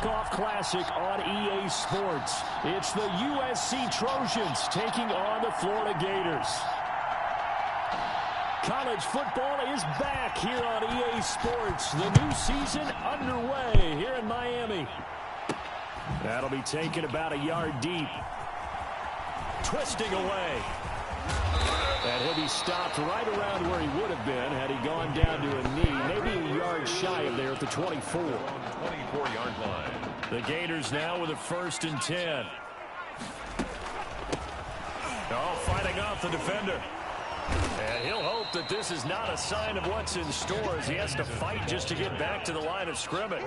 Off Classic on EA Sports. It's the USC Trojans taking on the Florida Gators. College football is back here on EA Sports. The new season underway here in Miami. That'll be taken about a yard deep. Twisting away. And he'll be stopped right around where he would have been had he gone down to a knee. Maybe a yard shy of there at the 24. 24-yard line. The Gators now with a 1st and 10. Oh, fighting off the defender. And he'll hope that this is not a sign of what's in store as he has to fight just to get back to the line of scrimmage.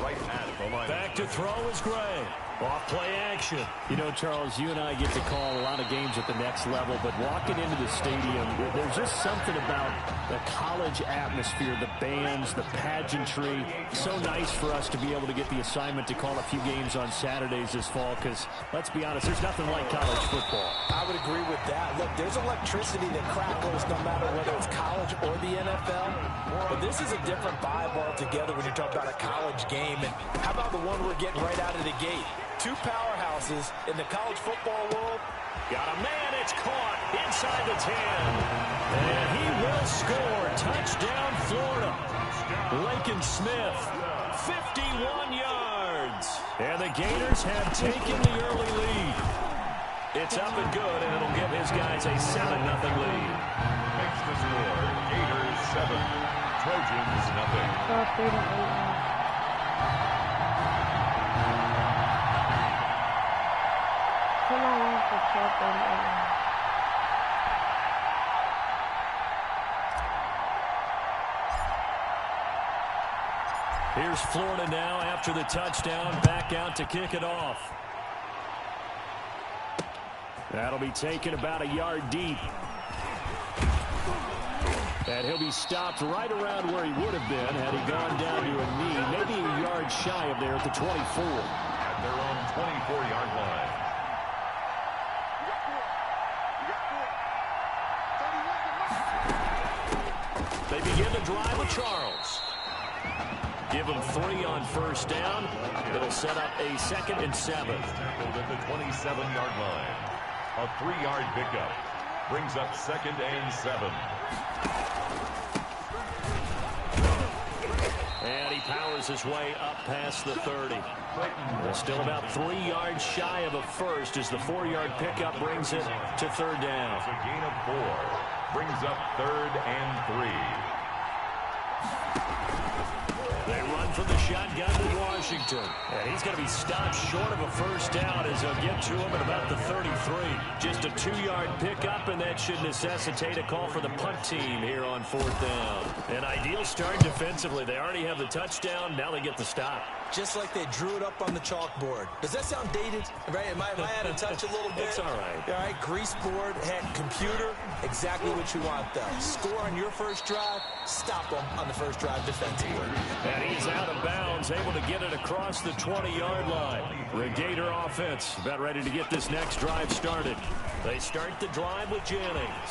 Right at the line. Back to throw is Gray. Off play action. You know, Charles, you and I get to call a lot of games at the next level, but walking into the stadium, there's just something about the college atmosphere, the bands, the pageantry. So nice for us to be able to get the assignment to call a few games on Saturdays this fall because, let's be honest, there's nothing like college football. I would agree with that. Look, there's electricity that crackles no matter whether it's college or the NFL. But this is a different vibe altogether when you're talking about a college game. And how about the one we're getting right out of the gate? Two powerhouses in the college football world. Got a man, it's caught inside the 10. And he will score. Touchdown, Florida. Lincoln Smith, 51 yards. And the Gators have taken the early lead. It's up and good, and it'll give his guys a 7-0 lead. Makes the score Gators 7, Trojans nothing. Here's Florida now after the touchdown, back out to kick it off. That'll be taken about a yard deep. And he'll be stopped right around where he would have been had he gone down to a knee, maybe a yard shy of there at the 24. At their own 24-yard line. They begin the drive with Charles. Give them 3 on 1st down. It'll set up a 2nd and 7. Tackled at the 27-yard line. A 3-yard pickup. Brings up 2nd and 7. And he powers his way up past the 30. They're still about 3 yards shy of a first as the 4-yard pickup brings it to 3rd down. It's a gain of 4. Brings up 3rd and 3. They run for the shotgun to Washington. And he's going to be stopped short of a 1st down as they'll get to him at about the 33. Just a 2-yard pickup, and that should necessitate a call for the punt team here on 4th down. An ideal start defensively. They already have the touchdown. Now they get the stop. Just like they drew it up on the chalkboard. Does that sound dated? Right? Am I out of touch a little bit? It's all right. All right, grease board, head, computer, exactly what you want, though. Score on your first drive, stop them on the first drive defensively. And he's out of bounds, able to get it across the 20-yard line. The Gator offense about ready to get this next drive started. They start the drive with Jennings.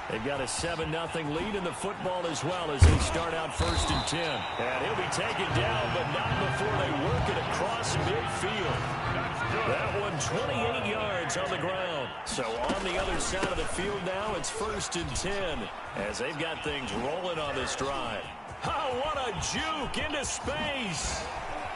They've got a 7-0 lead in the football as well as they start out 1st and 10. And he'll be taken down, but not before they work it across midfield. That one 28 yards on the ground. So on the other side of the field now, it's 1st and 10 as they've got things rolling on this drive. Oh, what a juke into space.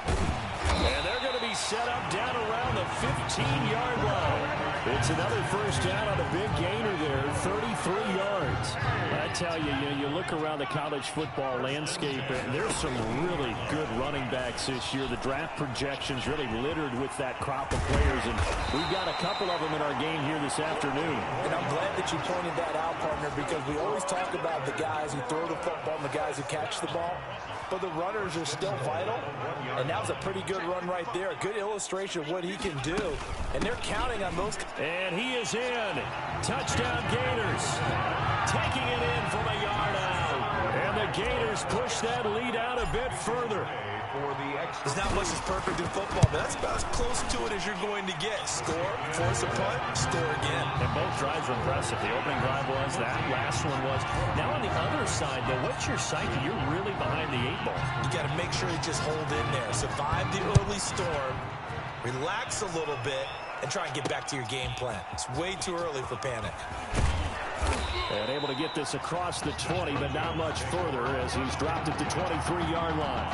And they're going to be set up down around the 15-yard line. It's another 1st down on a big gainer there, 33 yards. I tell you, you look around the college football landscape, and there's some really good running backs this year. The draft projections really littered with that crop of players, and we've got a couple of them in our game here this afternoon. And I'm glad that you pointed that out, partner, because we always talk about the guys who throw the football and the guys who catch the ball. But the runners are still vital, and that was a pretty good run right there. A good illustration of what he can do, and they're counting on those. And he is in. Touchdown Gators. Taking it in from a yard out. And the Gators push that lead out a bit further. for the extra. There's not much that's perfect in football, but that's about as close to it as you're going to get. Score, force a punt, score again. And both drives were impressive. The opening drive was, that last one was. Now on the other side, though, what's your psyche? You're really behind the 8 ball. You got to make sure you just hold in there. Survive the early storm, relax a little bit, and try and get back to your game plan. It's way too early for panic. And able to get this across the 20, but not much further as he's dropped at the 23-yard line.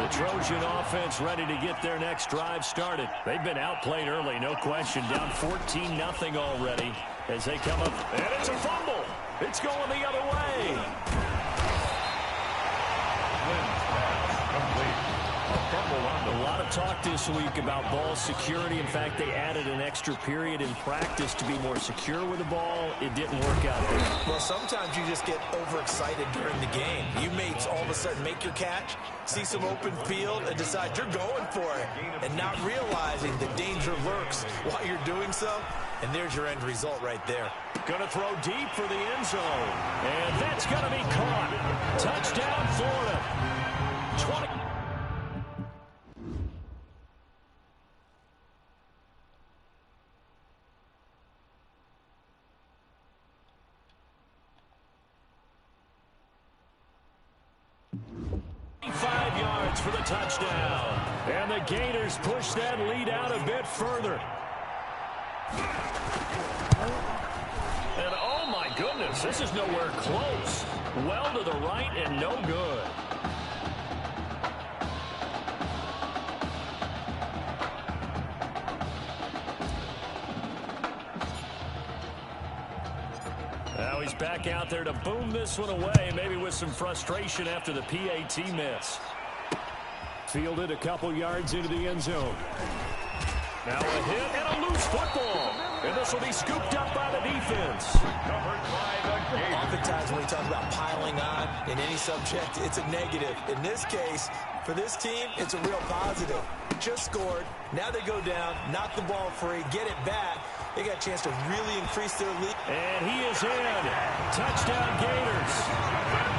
The Trojan offense ready to get their next drive started. They've been outplayed early, no question. Down 14-0 already as they come up. And it's a fumble. It's going the other way. A lot of talk this week about ball security. In fact, they added an extra period in practice to be more secure with the ball. It didn't work out there. Well, sometimes you just get overexcited during the game. You may all of a sudden make your catch, see some open field, and decide you're going for it, and not realizing the danger lurks while you're doing so. And there's your end result right there. Going to throw deep for the end zone. And that's going to be caught. Touchdown, Florida. 20. For the touchdown. And the Gators push that lead out a bit further. And oh my goodness, this is nowhere close. Well to the right and no good. Now he's back out there to boom this one away, maybe with some frustration after the PAT miss. Fielded a couple yards into the end zone. Now a hit and a loose football. And this will be scooped up by the defense. Covered by the Gators. Oftentimes when we talk about piling on in any subject, it's a negative. In this case, for this team, it's a real positive. Just scored. Now they go down, knock the ball free, get it back. They got a chance to really increase their lead. And he is in. Touchdown Gators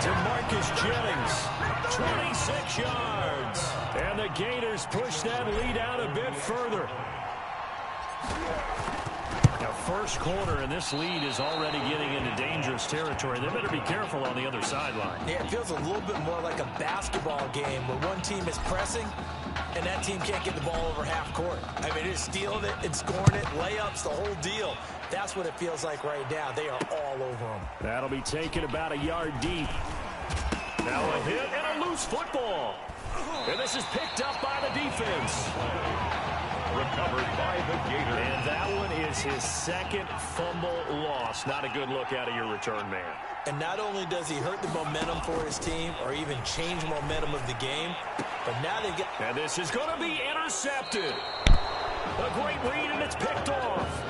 to Marcus Jennings. 26 yards. And the Gators push that lead out a bit further. Now, first quarter, and this lead is already getting into dangerous territory. They better be careful on the other sideline. Yeah, it feels a little bit more like a basketball game where one team is pressing and that team can't get the ball over half court. I mean, they're stealing it and scoring it, layups, the whole deal. That's what it feels like right now. They are all over them. That'll be taken about a yard deep. Now a hit and a loose football. And this is picked up by the defense. Recovered by the Gators. And that one is his second fumble loss. Not a good look out of your return man. And not only does he hurt the momentum for his team or even change momentum of the game, but now they get... And this is going to be intercepted. A great read, and it's picked off.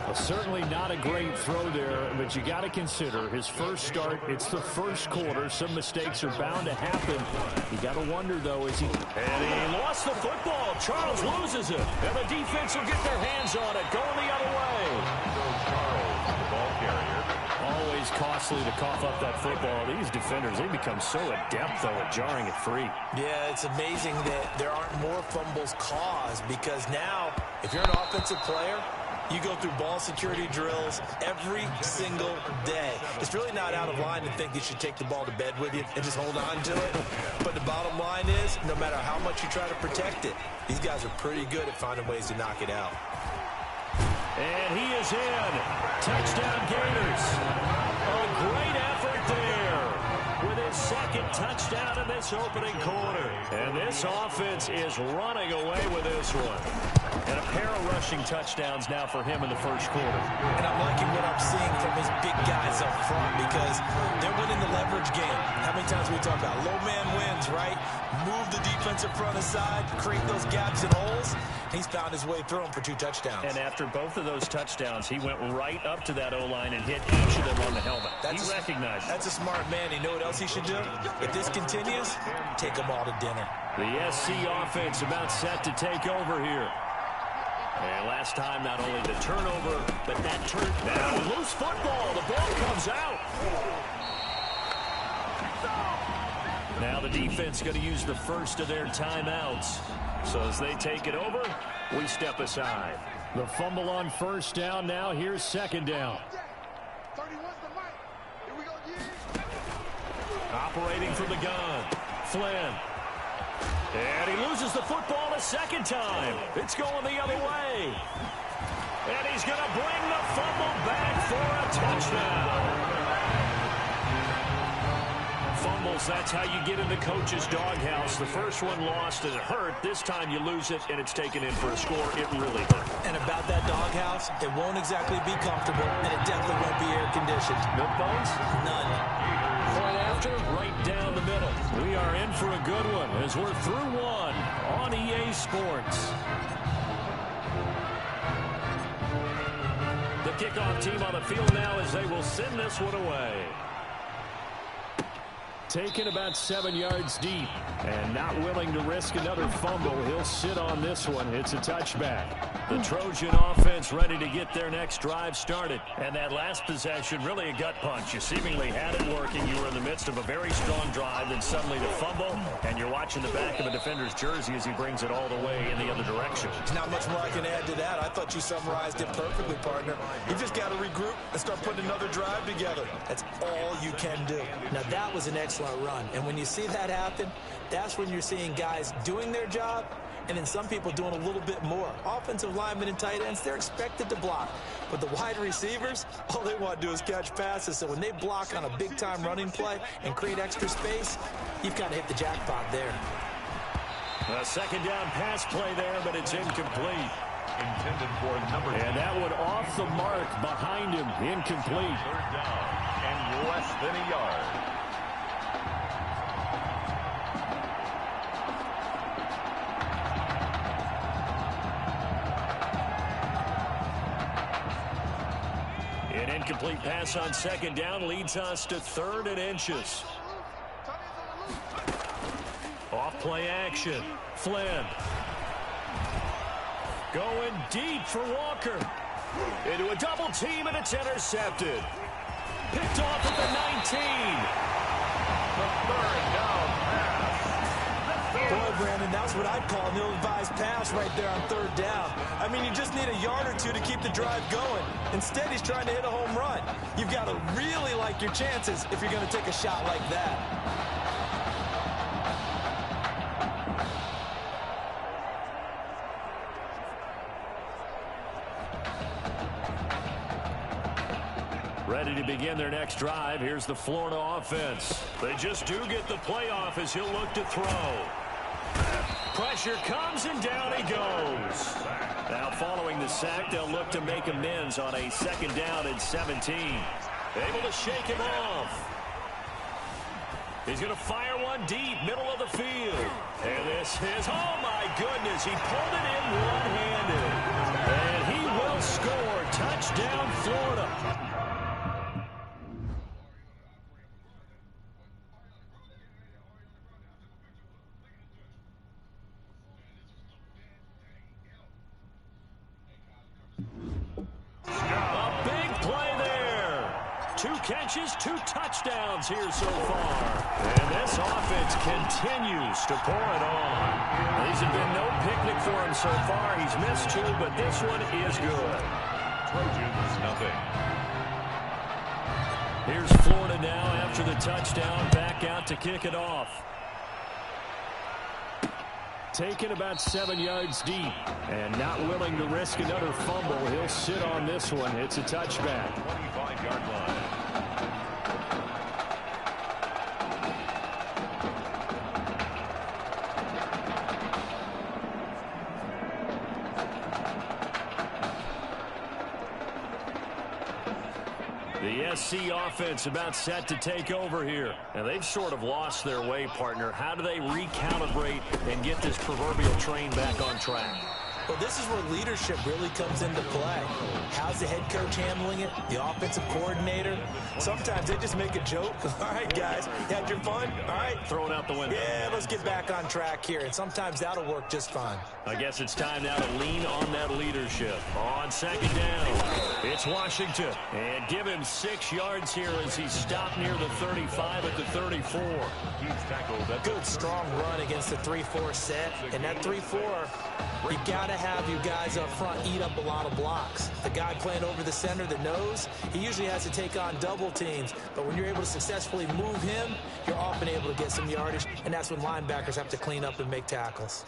Well, certainly not a great throw there, but you got to consider his first start. It's the first quarter. Some mistakes are bound to happen. You got to wonder, though, is he... And he lost the football. Charles loses it. And the defense will get their hands on it, going the other way. Charles, the ball carrier. Always costly to cough up that football. These defenders, they become so adept, though, at jarring it free. Yeah, it's amazing that there aren't more fumbles caused because now, if you're an offensive player, you go through ball security drills every single day. It's really not out of line to think you should take the ball to bed with you and just hold on to it. But the bottom line is, no matter how much you try to protect it, these guys are pretty good at finding ways to knock it out. And he is in. Touchdown Gators. A great effort there with his second touchdown in this opening quarter. And this offense is running away with this one. And a pair of rushing touchdowns now for him in the first quarter. And I'm liking what I'm seeing from his big guys up front because they're winning the leverage game. How many times we talk about low man wins, right? Move the defensive front aside, create those gaps and holes. He's found his way through them for 2 touchdowns. And after both of those touchdowns, he went right up to that O-line and hit each of them on the helmet. He recognized it. That's a smart man. You know what else he should do? If this continues, take them all to dinner. The SC offense about set to take over here. And last time, not only the turnover, but that turn down. Loose football. The ball comes out. Now the defense going to use the first of their timeouts. So as they take it over, we step aside. The fumble on first down. Now here's second down. Operating from the gun, Flynn. And he loses the football a second time. It's going the other way. And he's going to bring the fumble back for a touchdown. Fumbles, that's how you get in the coach's doghouse. The first one lost and it hurt. This time you lose it and it's taken in for a score. It really hurt. And about that doghouse, it won't exactly be comfortable, and it definitely won't be air-conditioned. No bones? None. Point after, right down the middle. We are in for a good one as we're through one on EA Sports. The kickoff team on the field now as they will send this one away. Taken about 7 yards deep and not willing to risk another fumble. He'll sit on this one. It's a touchback. The Trojan offense ready to get their next drive started. And that last possession, really a gut punch. You seemingly had it working. You were in the midst of a very strong drive, then suddenly the fumble, and you're watching the back of a defender's jersey as he brings it all the way in the other direction. There's not much more I can add to that. I thought you summarized it perfectly, partner. You just got to regroup and start putting another drive together. That's all you can do. Now, that was an excellent run. And when you see that happen, that's when you're seeing guys doing their job and then some people doing a little bit more. Offensive linemen and tight ends, they're expected to block. But the wide receivers, all they want to do is catch passes. So when they block on a big-time running play and create extra space, you've got to hit the jackpot there. A second down pass play there, but it's incomplete. Intended for number 10. And that one off the mark behind him. Incomplete. Third down and less than a yard. An incomplete pass on second down leads us to 3rd and inches. Off play action. Flynn. Going deep for Walker. Into a double team, and it's intercepted. Picked off at the 19. The third down pass. Boy, Brandon, that's what I'd call an ill-advised pass right there on 3rd down. I mean, you just need a yard or two to keep the drive going. Instead, he's trying to hit a home run. You've got to really like your chances if you're going to take a shot like that. Ready to begin their next drive. Here's the Florida offense. They just do get the playoff as he'll look to throw. Pressure comes and down he goes. Now following the sack, they'll look to make amends on a second down and 17. Able to shake him off. He's going to fire one deep, middle of the field. And this is, oh my goodness, he pulled it in one-handed. And he will score. Touchdown, Florida. Catches, 2 touchdowns here so far. And this offense continues to pour it on. These have been no picnic for him so far. He's missed 2, but this one is good. Trojans, nothing. Here's Florida now after the touchdown. Back out to kick it off. Taken about 7 yards deep. And not willing to risk another fumble. He'll sit on this one. It's a touchback. 25-yard line. The SC offense about set to take over here. And they've sort of lost their way, partner. How do they recalibrate and get this proverbial train back on track? Well, this is where leadership really comes into play. How's the head coach handling it? The offensive coordinator? Sometimes they just make a joke. All right, guys, you had your fun? All right. Throw it out the window. Yeah, let's get back on track here. And sometimes that'll work just fine. I guess it's time now to lean on that leadership. On second down, it's Washington. And give him 6 yards here as he's stopped near the 35 at the 34. He's tackled at Good, strong run against the 3-4 set. And that 3-4, you got to have you guys up front eat up a lot of blocks. The guy playing over the center, the nose, he usually has to take on double teams. But when you're able to successfully move him, you're often able to get some yardage. And that's when linebackers have to clean up and make tackles.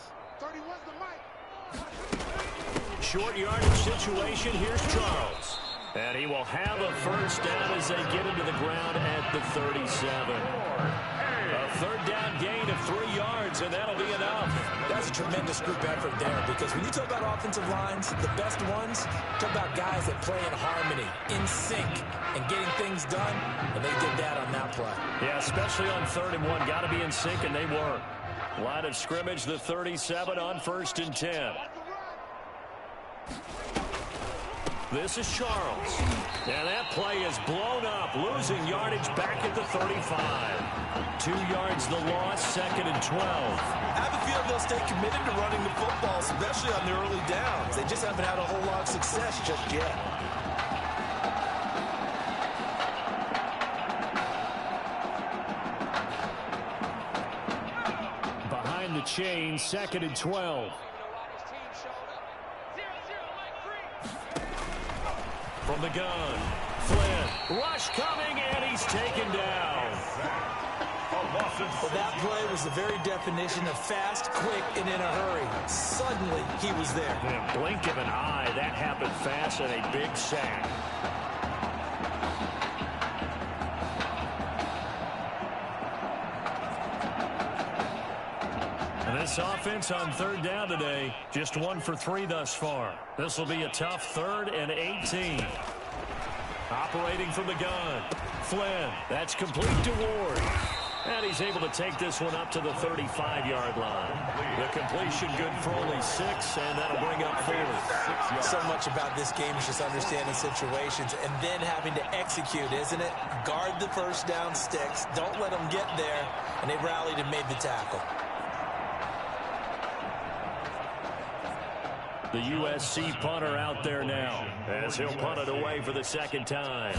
Short yardage situation. Here's Charles. And he will have a first down as they get into the ground at the 37. A third down gain of 3 yards, and that'll be enough. That's a tremendous group effort there, because when you talk about offensive lines, the best ones, talk about guys that play in harmony, in sync, and getting things done, and they did that on that play. Yeah, especially on 3rd and 1. Got to be in sync, and they were. Line of scrimmage, the 37 on 1st and 10. This is Charles. And that play is blown up, losing yardage back at the 35. 2 yards the loss, 2nd and 12. I have a feeling they'll stay committed to running the football, especially on the early downs. They just haven't had a whole lot of success just yet. Behind the chain, 2nd and 12. From the gun, Flynn, rush coming, and he's taken down. Well, that play was the very definition of fast, quick, and in a hurry. Suddenly, he was there. In a blink of an eye, that happened fast, and a big sack. And this offense on 3rd down today, just 1 for 3 thus far. This will be a tough 3rd and 18. Operating from the gun, Flynn. That's complete to Ward. And he's able to take this one up to the 35-yard line. The completion good for only 6, and that'll bring up 4. So much about this game is just understanding situations and then having to execute, isn't it? Guard the first down sticks. Don't let them get there. And they rallied and made the tackle. The USC punter out there now as he'll punt it away for the 2nd time.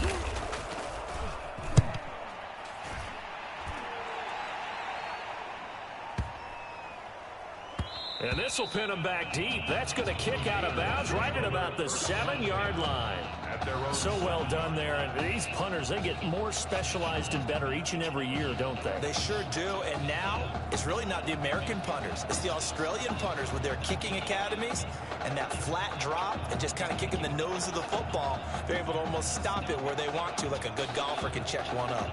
And this will pin him back deep. That's going to kick out of bounds right at about the 7-yard line. So well done there. And these punters, they get more specialized and better each and every year, don't they? They sure do. And now it's really not the American punters. It's the Australian punters with their kicking academies and that flat drop and just kind of kicking the nose of the football. They're able to almost stop it where they want to, like a good golfer can check one up.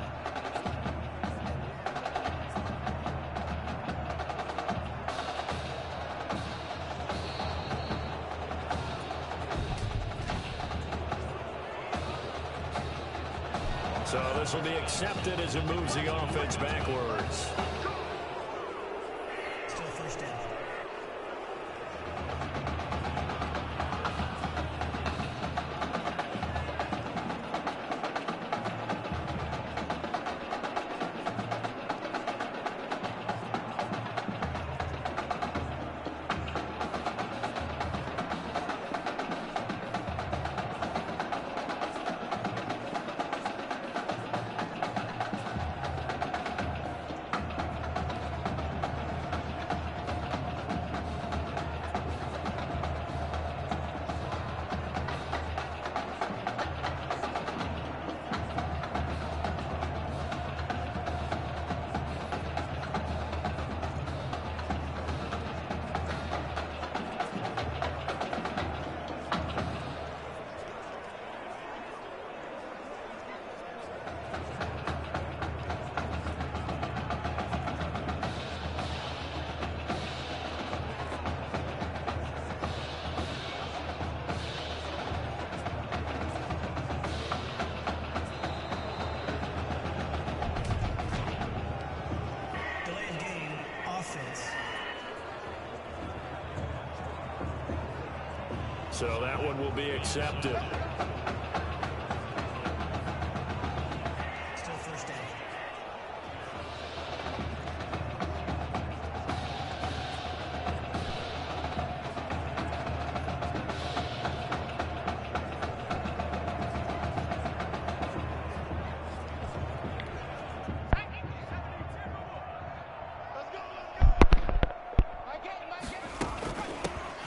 So this will be accepted as it moves the offense backwards. Still first down. So that one will be accepted. Still first down.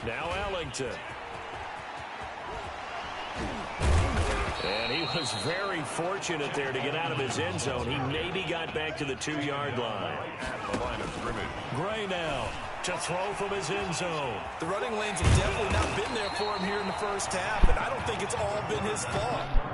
Now Ellington. And he was very fortunate there to get out of his end zone. He maybe got back to the 2-yard line. At the line of scrimmage. Gray now to throw from his end zone. The running lanes have definitely not been there for him here in the first half, and I don't think it's all been his fault.